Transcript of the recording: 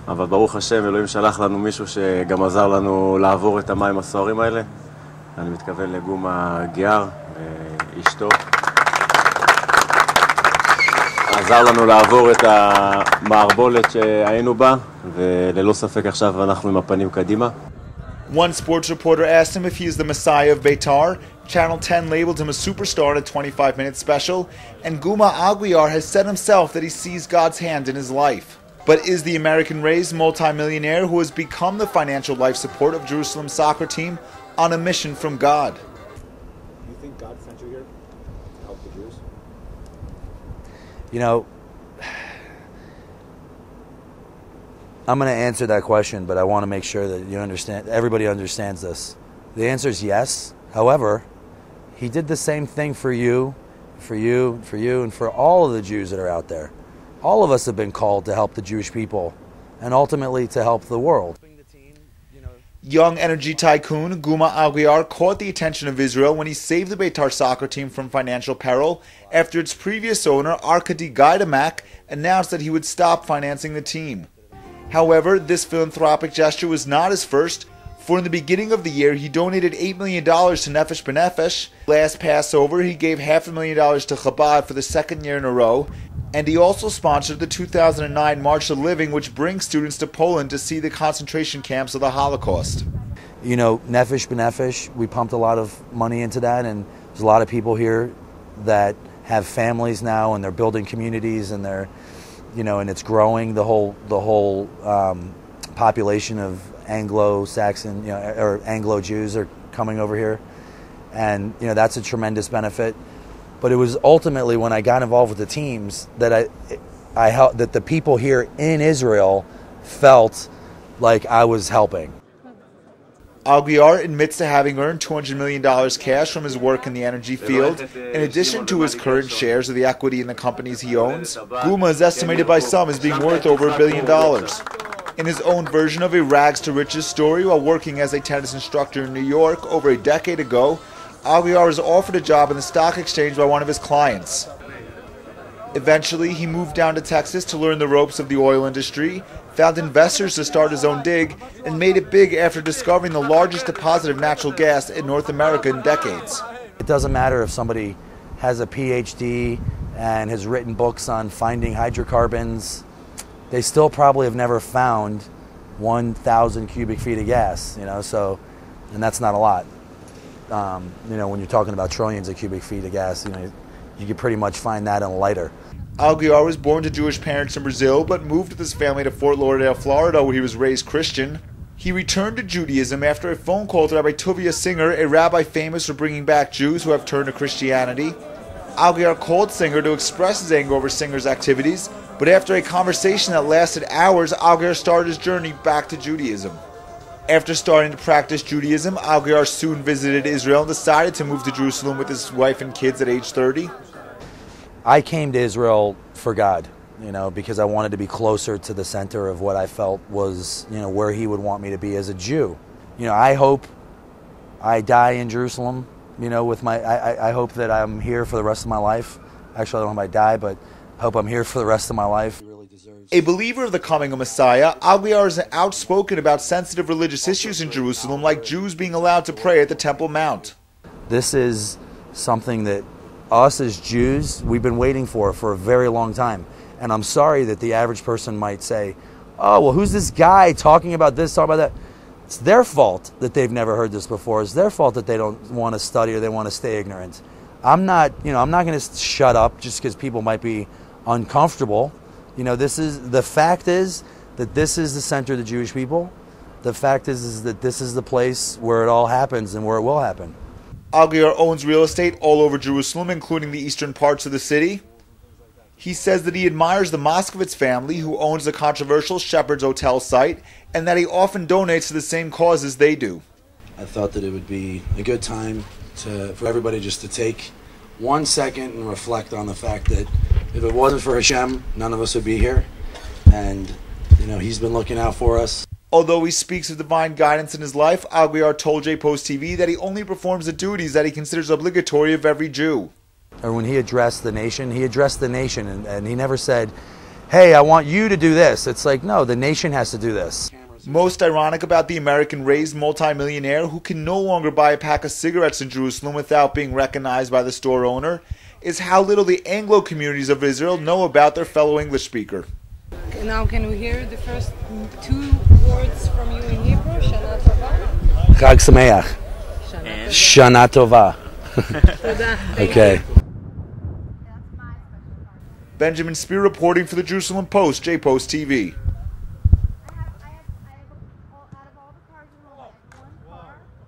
אבל ברוך השם, אלוהים שלח לנו מישהו שגם עזר לנו לעבור את המים הסוערים האלה. אני מתכוון לגומה אגיאר, אשתו. עזר לנו לעבור את המערבולת שהיינו בה, וללא ספק עכשיו אנחנו עם הפנים קדימה. One sports reporter asked him if he is the Messiah of Beitar. Channel 10 labeled him a superstar in a 25-minute special, and Guma Aguiar has said himself that he sees God's hand in his life. But is the American-raised multimillionaire who has become the financial life support of Jerusalem's soccer team on a mission from God? Do you think God sent you here to help the Jews? You know, I'm going to answer that question, but I want to make sure that you understand, everybody understands this. The answer is yes. However, he did the same thing for you, and for all of the Jews that are out there. All of us have been called to help the Jewish people and ultimately to help the world. Young energy tycoon Guma Aguiar caught the attention of Israel when he saved the Beitar soccer team from financial peril after its previous owner, Arkady Gaidamak, announced that he would stop financing the team. However, this philanthropic gesture was not his first, for in the beginning of the year he donated $8 million to Nefesh B'Nefesh. Last Passover he gave $500,000 to Chabad for the second year in a row, and he also sponsored the 2009 March of Living, which brings students to Poland to see the concentration camps of the Holocaust. You know, Nefesh B'Nefesh, we pumped a lot of money into that, and there's a lot of people here that have families now, and they're building communities, and they're, you know, and it's growing. The whole population of Anglo-Saxon, you know, or Anglo-Jews are coming over here, and you know that's a tremendous benefit. But it was ultimately when I got involved with the teams that I helped, that the people here in Israel felt like I was helping. Aguiar admits to having earned $200 million cash from his work in the energy field. In addition to his current shares of the equity in the companies he owns, Guma is estimated by some as being worth over $1 billion. In his own version of a rags to riches story while working as a tennis instructor in New York over a decade ago, Aguiar was offered a job in the stock exchange by one of his clients. Eventually, he moved down to Texas to learn the ropes of the oil industry, found investors to start his own dig, and made it big after discovering the largest deposit of natural gas in North America in decades. It doesn't matter if somebody has a PhD and has written books on finding hydrocarbons, they still probably have never found 1,000 cubic feet of gas, you know, so, and that's not a lot. You know, when you're talking about trillions of cubic feet of gas, you know, you can pretty much find that in a lighter. Aguiar was born to Jewish parents in Brazil, but moved with his family to Fort Lauderdale, Florida, where he was raised Christian. He returned to Judaism after a phone call to Rabbi Tuvia Singer, a rabbi famous for bringing back Jews who have turned to Christianity. Aguiar called Singer to express his anger over Singer's activities, but after a conversation that lasted hours, Aguiar started his journey back to Judaism. After starting to practice Judaism, Aguiar soon visited Israel and decided to move to Jerusalem with his wife and kids at age 30. I came to Israel for God, you know, because I wanted to be closer to the center of what I felt was, you know, where he would want me to be as a Jew. You know, I hope I die in Jerusalem, you know, with my, I hope that I'm here for the rest of my life. Actually, I don't know if I die, but I hope I'm here for the rest of my life. A believer of the coming of Messiah, Aguiar is outspoken about sensitive religious issues in Jerusalem, like Jews being allowed to pray at the Temple Mount. This is something that us as Jews, we've been waiting for a very long time. And I'm sorry that the average person might say, oh, well, who's this guy talking about this, talking about that? It's their fault that they've never heard this before. It's their fault that they don't want to study or they want to stay ignorant. I'm not going to shut up just because people might be uncomfortable. You know, the fact is that this is the center of the Jewish people. The fact is that this is the place where it all happens and where it will happen. Aguiar owns real estate all over Jerusalem, including the eastern parts of the city. He says that he admires the Moskowitz family, who owns the controversial Shepherd's Hotel site, and that he often donates to the same causes they do. I thought that it would be a good time for everybody just to take 1 second and reflect on the fact that if it wasn't for Hashem, none of us would be here. And, you know, he's been looking out for us. Although he speaks of divine guidance in his life, Aguiar told Jpost TV that he only performs the duties that he considers obligatory of every Jew. Or when he addressed the nation, and he never said, hey, I want you to do this. It's like, no, the nation has to do this. Most ironic about the American-raised multimillionaire who can no longer buy a pack of cigarettes in Jerusalem without being recognized by the store owner is how little the Anglo communities of Israel know about their fellow English speaker. Now can we hear the first 2 words from you in Hebrew? Shana Tova? Chag Sameach. Shana Tova. Okay. Benjamin Spear reporting for the Jerusalem Post, Jpost TV.